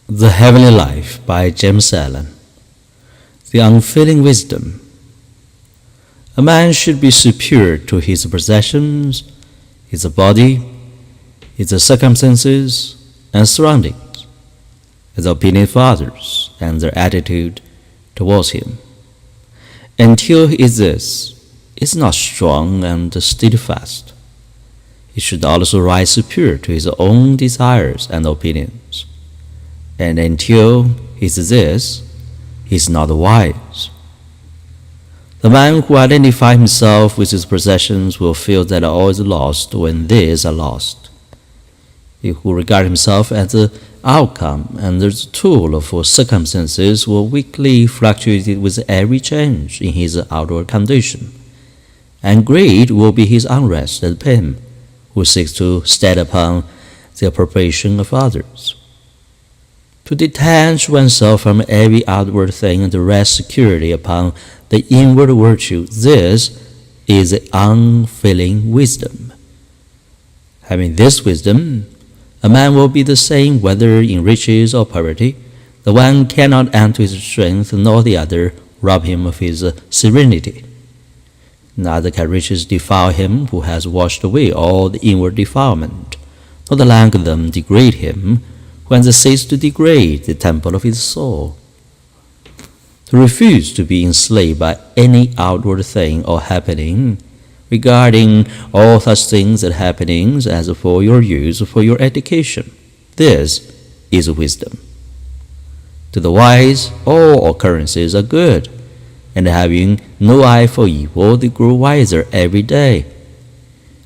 The Heavenly Life by James Allen. The Unfailing Wisdom. A man should be superior to his possessions, his body, his circumstances and surroundings, his opinion of others and their attitude towards him. Until he is not strong and steadfast, he should also rise superior to his own desires and opinions. And until he is not wise. The man who identifies himself with his possessions will feel that all is lost when these are lost. He who regards himself as the outcome and the tool of circumstances will weakly fluctuate with every change in his outward condition, and great will be his unrest and pain who seeks to stand upon the approbation of others. To detach oneself from every outward thing and to rest securely upon the inward virtue, this is unfailing wisdom. Having this wisdom, a man will be the same whether in riches or poverty. The one cannot add to his strength, nor the other rob him of his serenity. Neither can riches defile him who has washed away all the inward defilement, nor the lack of them degrade him who has ceased to degrade the temple of his soul. To refuse to be enslaved by any outward thing or happening, regarding all such things and happenings as for your use, for your education, this is wisdom. To the wise, all occurrences are good, and having no eye for evil, they grow wiser every day.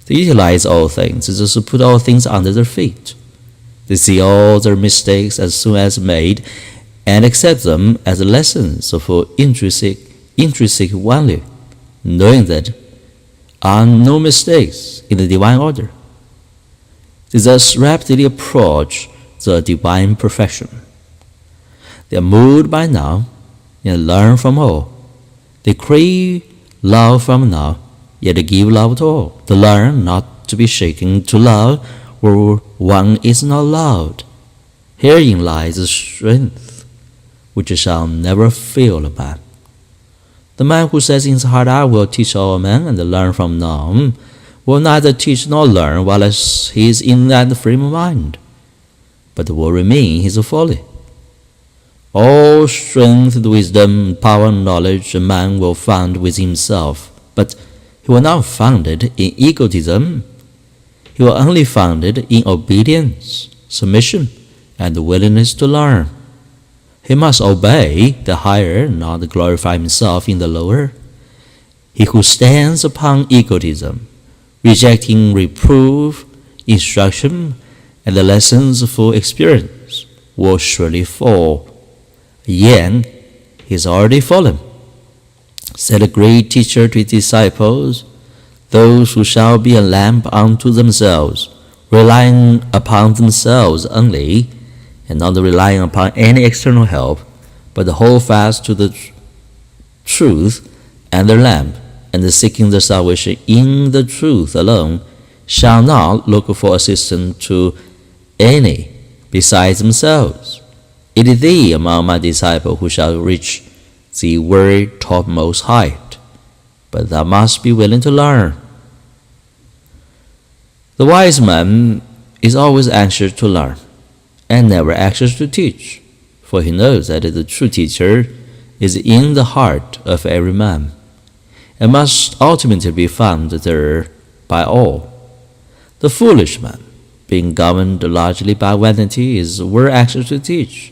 To utilize all things is to put all things under their feet. They see all their mistakes as soon as made and accept them as lessons of intrinsic value, knowing that are no mistakes in the divine order. They thus rapidly approach the divine perfection. They are moved by now and learn from all. They crave love from now, yet they give love to all. They learn not to be shaken to love where one is not loved. Herein lies the strength which shall never fail a man. The man who says in his heart, I will teach all men and learn from none, will neither teach nor learn while he is in that frame of mind, but will remain his folly. All strength, wisdom, power, and knowledge a man will find within himself, but he will not find it in egotism. He will only find it in obedience, submission, and the willingness to learn. He must obey the higher, not glorify himself in the lower. He who stands upon egotism, rejecting reproof, instruction, and the lessons for experience, will surely fall. Yet, he is already fallen. Said a great teacher to his disciples, those who shall be a lamp unto themselves, relying upon themselves only, and not relying upon any external help, but hold fast to the truth and the lamp, and seeking the salvation in the truth alone, shall not look for assistance to any besides themselves. It is they among my disciples who shall reach the word topmost height, but thou must be willing to learn. The wise man is always anxious to learn, and never anxious to teach, for he knows that the true teacher is in the heart of every man, and must ultimately be found there by all. The foolish man, being governed largely by vanity, is very anxious to teach,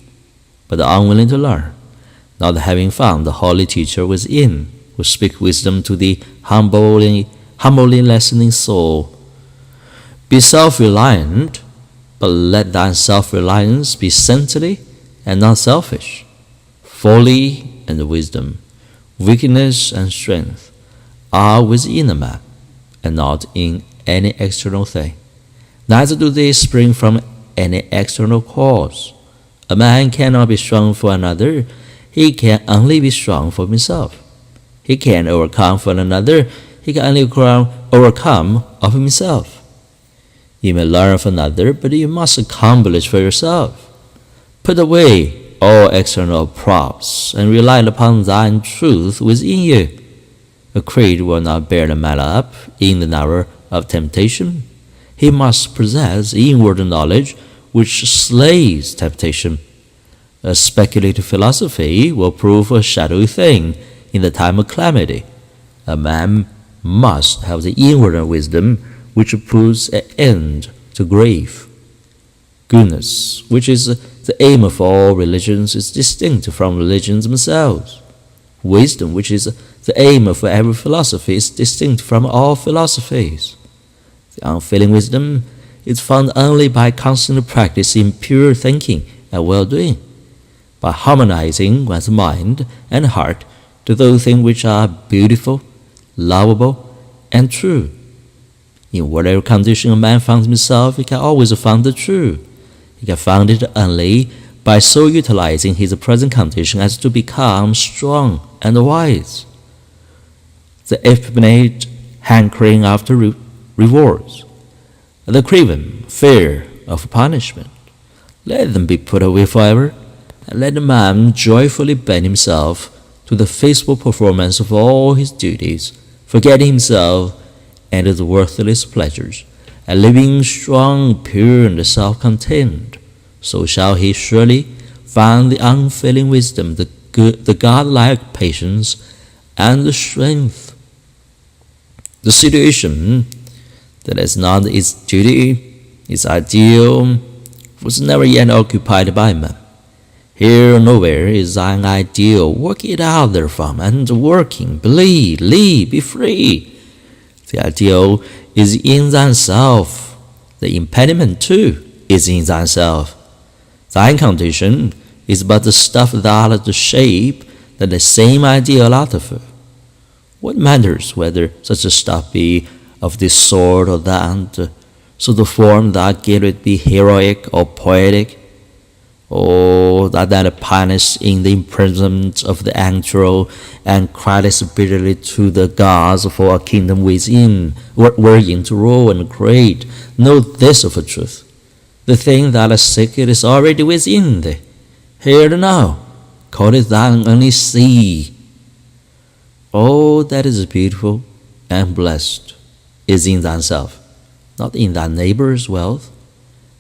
but unwilling to learn, not having found the holy teacher within, who speaks wisdom to the humbly listening soul. Be self-reliant, but let thy self-reliance be saintly and not selfish. Folly and wisdom, weakness and strength are within a man, and not in any external thing. Neither do they spring from any external cause. A man cannot be strong for another, he can only be strong for himself. He can overcome for another, he can only overcome of himself. You may learn from another, but you must accomplish for yourself. Put away all external props and rely upon thine truth within you. A creed will not bear the matter up in the hour of temptation. He must possess inward knowledge which slays temptation. A speculative philosophy will prove a shadowy thing in the time of calamity. A man must have the inward wisdom which puts an end to grief. Goodness, which is the aim of all religions, is distinct from religions themselves. Wisdom, which is the aim of every philosophy, is distinct from all philosophies. The unfailing wisdom is found only by constant practice in pure thinking and well-doing, by harmonizing one's mind and heart to those things which are beautiful, lovable, and true. In whatever condition a man finds himself, he can always find the true. He can find it only by so utilizing his present condition as to become strong and wise. The effeminate hankering after rewards, the craven fear of punishment, let them be put away forever, and let the man joyfully bend himself to the faithful performance of all his duties, forgetting himself and his worthless pleasures, and living strong, pure, and self-contained. So shall he surely find the unfailing wisdom, the godlike patience, and the strength. The situation that is not its duty, its ideal, was never yet occupied by man. Here or nowhere is thine ideal. Work it out therefrom, and working, believe, live, be free. The ideal is in thyself. The impediment, too, is in thyself. Thine condition is but the stuff that the shape that the same ideal outfit. What matters whether such a stuff be of this sort or that, so the form that gave it be heroic or poetic, or that punish in the imprisonment of the angel and cries bitterly to the gods for a kingdom within, wherein to rule and create. Know this of a truth: the thing that is secret is already within thee. Here and now, call it thine only see. All that is beautiful and blessed is in thyself, not in thy neighbor's wealth.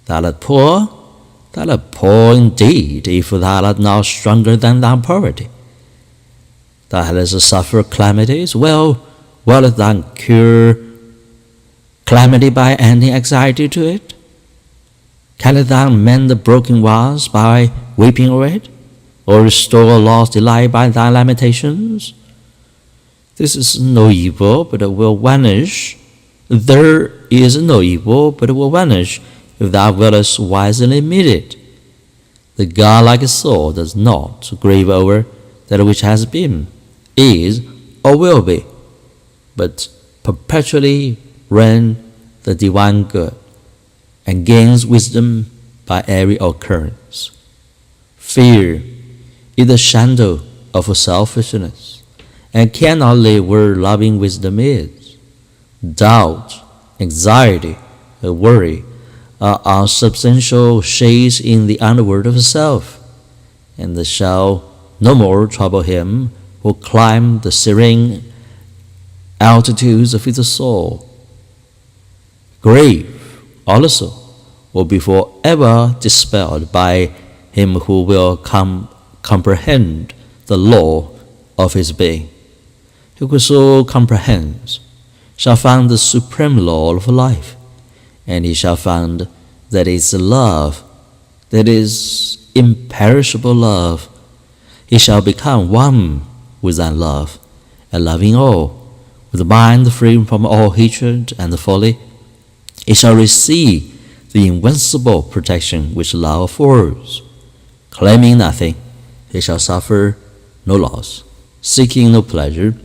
Thou art poor, thou art poor indeed, if thou art not stronger than thy poverty. Thou hast suffered calamities, well wilt thou cure calamity by adding anxiety to it? Canst thou mend the broken vase by weeping over it, or restore lost delight by thy lamentations? This is no evil, but it will vanish. There is no evil, but it will vanish if thou wilt wisely meet it. The godlike soul does not grieve over that which has been, is, or will be, but perpetually reigns the divine good, and gains wisdom by every occurrence. Fear is the shadow of selfishness, and cannot live where loving wisdom is. Doubt, anxiety, and worry are unsubstantial shades in the underworld of self, and they shall no more trouble him who climb the serene altitudes of his soul. Grief also will be forever dispelled by him who will comprehend the law of his being. Who so comprehends shall find the supreme law of life, and he shall find that is love, that is imperishable love. He shall become one with that love, and loving all, with a mind free from all hatred and folly. He shall receive the invincible protection which love affords. Claiming nothing, he shall suffer no loss. Seeking no pleasure,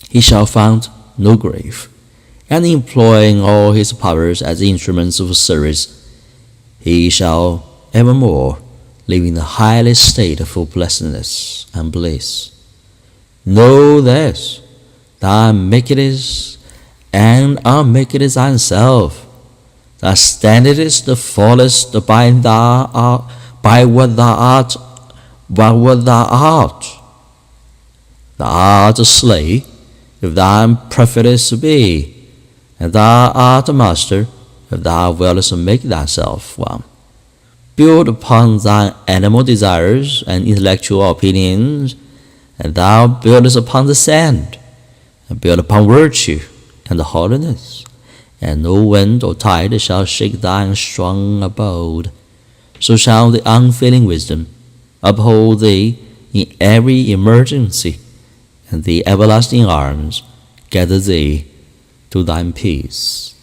he shall find no grief. And employing all his powers as instruments of service, he shall evermore live in the highest state of blessedness and bliss. Know this, thou makest and unmakest thyself. Thou standest, fallest by by what thou art, Thou art a slave, if thou profitest be, and thou art a master, if thou willest make thyself one. Build upon thine animal desires and intellectual opinions, and thou buildest upon the sand, and build upon virtue and holiness, and no wind or tide shall shake thine strong abode. So shall the unfailing wisdom uphold thee in every emergency, and the everlasting arms gather thee to thine peace.